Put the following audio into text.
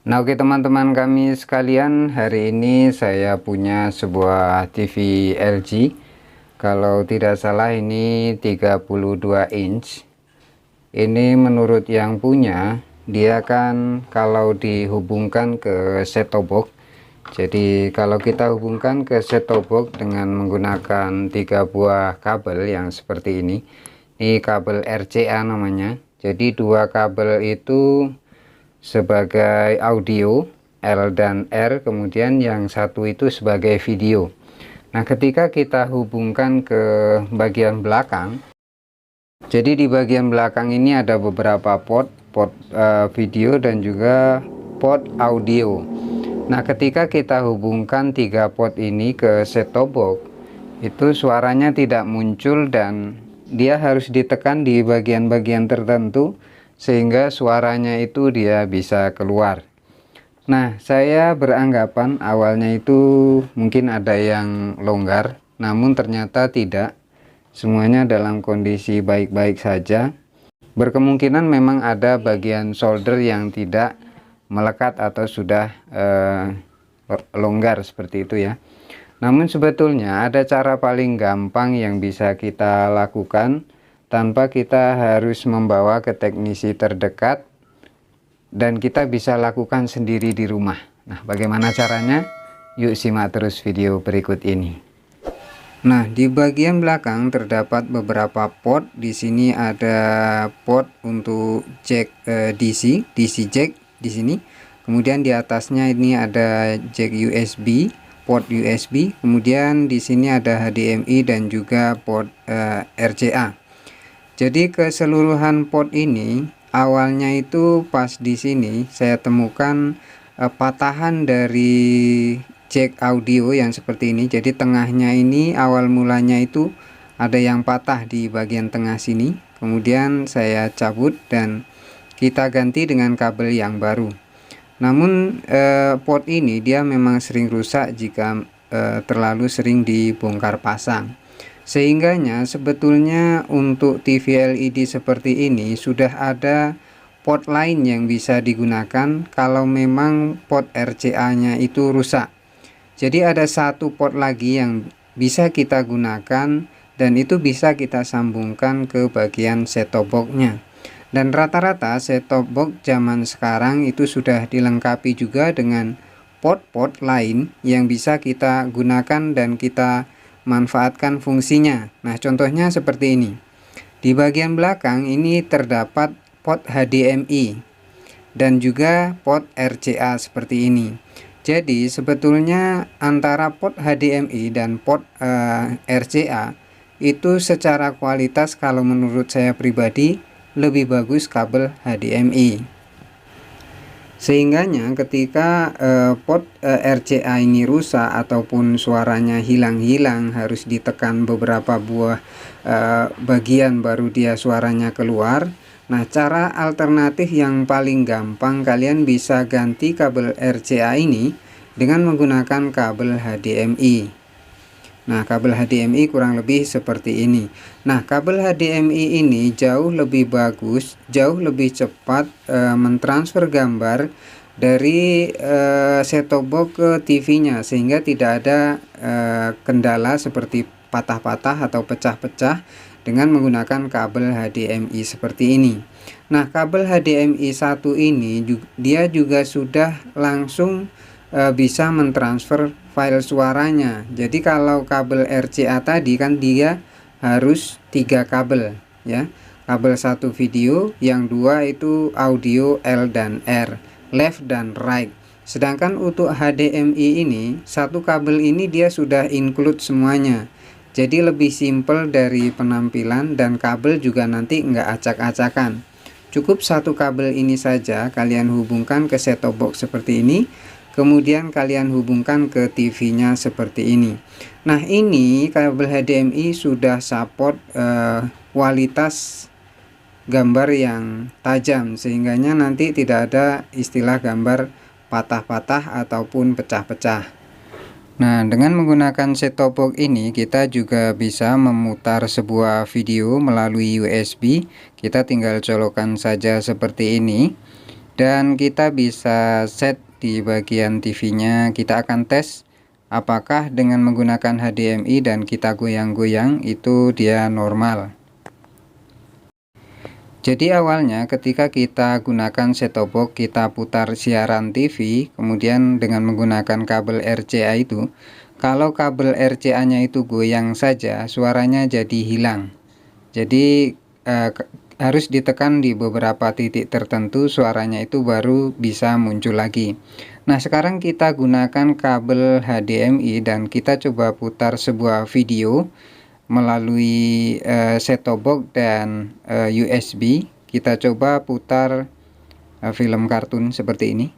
Nah, oke teman-teman kami sekalian, hari ini saya punya sebuah TV LG. Kalau tidak salah ini 32 inch. Ini menurut yang punya, dia kan kalau dihubungkan ke set-top box. Jadi kalau kita hubungkan ke set-top box dengan menggunakan 3 buah kabel yang seperti ini kabel RCA namanya. Jadi dua kabel itu sebagai audio L dan R, kemudian yang satu itu sebagai video. Nah, ketika kita hubungkan ke bagian belakang, jadi di bagian belakang ini ada beberapa port video dan juga port audio. Nah, ketika kita hubungkan 3 port ini ke set-top box, itu suaranya tidak muncul dan dia harus ditekan di bagian-bagian tertentu sehingga suaranya itu dia bisa keluar. Nah, saya beranggapan awalnya itu mungkin ada yang longgar, namun ternyata tidak. Semuanya dalam kondisi baik-baik saja. Berkemungkinan memang ada bagian solder yang tidak melekat atau sudah longgar seperti itu ya. Namun sebetulnya ada cara paling gampang yang bisa kita lakukan tanpa kita harus membawa ke teknisi terdekat, dan kita bisa lakukan sendiri di rumah. Nah, bagaimana caranya? Yuk simak terus video berikut ini. Nah, di bagian belakang terdapat beberapa port. Di sini ada port untuk jack DC jack di sini. Kemudian di atasnya ini ada jack USB, port USB. Kemudian di sini ada HDMI dan juga port RCA. Jadi keseluruhan port ini awalnya itu pas di sini saya temukan patahan dari jack audio yang seperti ini. Jadi tengahnya ini awal mulanya itu ada yang patah di bagian tengah sini. Kemudian saya cabut dan kita ganti dengan kabel yang baru. Namun port ini dia memang sering rusak jika terlalu sering dibongkar pasang. Sehingganya sebetulnya untuk TV LED seperti ini sudah ada port lain yang bisa digunakan kalau memang port RCA nya itu rusak. Jadi ada satu port lagi yang bisa kita gunakan dan itu bisa kita sambungkan ke bagian set-top box-nya. Dan rata-rata set-top box zaman sekarang itu sudah dilengkapi juga dengan port-port lain yang bisa kita gunakan dan kita manfaatkan fungsinya. Nah, contohnya seperti ini. Di bagian belakang ini terdapat port HDMI dan juga port RCA seperti ini. Jadi sebetulnya antara port HDMI dan port RCA itu secara kualitas kalau menurut saya pribadi lebih bagus kabel HDMI. Sehingganya ketika port RCA ini rusak ataupun suaranya hilang-hilang, harus ditekan beberapa buah bagian baru dia suaranya keluar. Nah, cara alternatif yang paling gampang, kalian bisa ganti kabel RCA ini dengan menggunakan kabel HDMI. Nah, kabel HDMI kurang lebih seperti ini. Nah, kabel HDMI ini jauh lebih bagus, jauh lebih cepat mentransfer gambar dari set-top box ke TV-nya, sehingga tidak ada kendala seperti patah-patah atau pecah-pecah dengan menggunakan kabel HDMI seperti ini. Nah, kabel HDMI 1 ini dia juga sudah langsung bisa mentransfer file suaranya. Jadi kalau kabel RCA tadi kan dia harus 3 kabel ya. Kabel 1 video, yang 2 itu audio L dan R, left dan right. Sedangkan untuk HDMI ini, satu kabel ini dia sudah include semuanya. Jadi lebih simple dari penampilan dan kabel juga nanti nggak acak-acakan. Cukup satu kabel ini saja kalian hubungkan ke set-top box seperti ini. Kemudian kalian hubungkan ke TV-nya seperti ini. Nah, ini kabel HDMI sudah support kualitas gambar yang tajam, sehingganya nanti tidak ada istilah gambar patah-patah ataupun pecah-pecah. Nah, dengan menggunakan set-top box ini kita juga bisa memutar sebuah video melalui USB. Kita tinggal colokan saja seperti ini. Dan kita bisa set di bagian TV-nya. Kita akan tes apakah dengan menggunakan HDMI dan kita goyang-goyang itu dia normal. Jadi awalnya ketika kita gunakan set-top box, kita putar siaran TV, kemudian dengan menggunakan kabel RCA itu, kalau kabel RCA-nya itu goyang saja, suaranya jadi hilang. Jadi harus ditekan di beberapa titik tertentu, suaranya itu baru bisa muncul lagi. Nah, sekarang kita gunakan kabel HDMI dan kita coba putar sebuah video melalui set-top box dan USB. Kita coba putar film kartun seperti ini.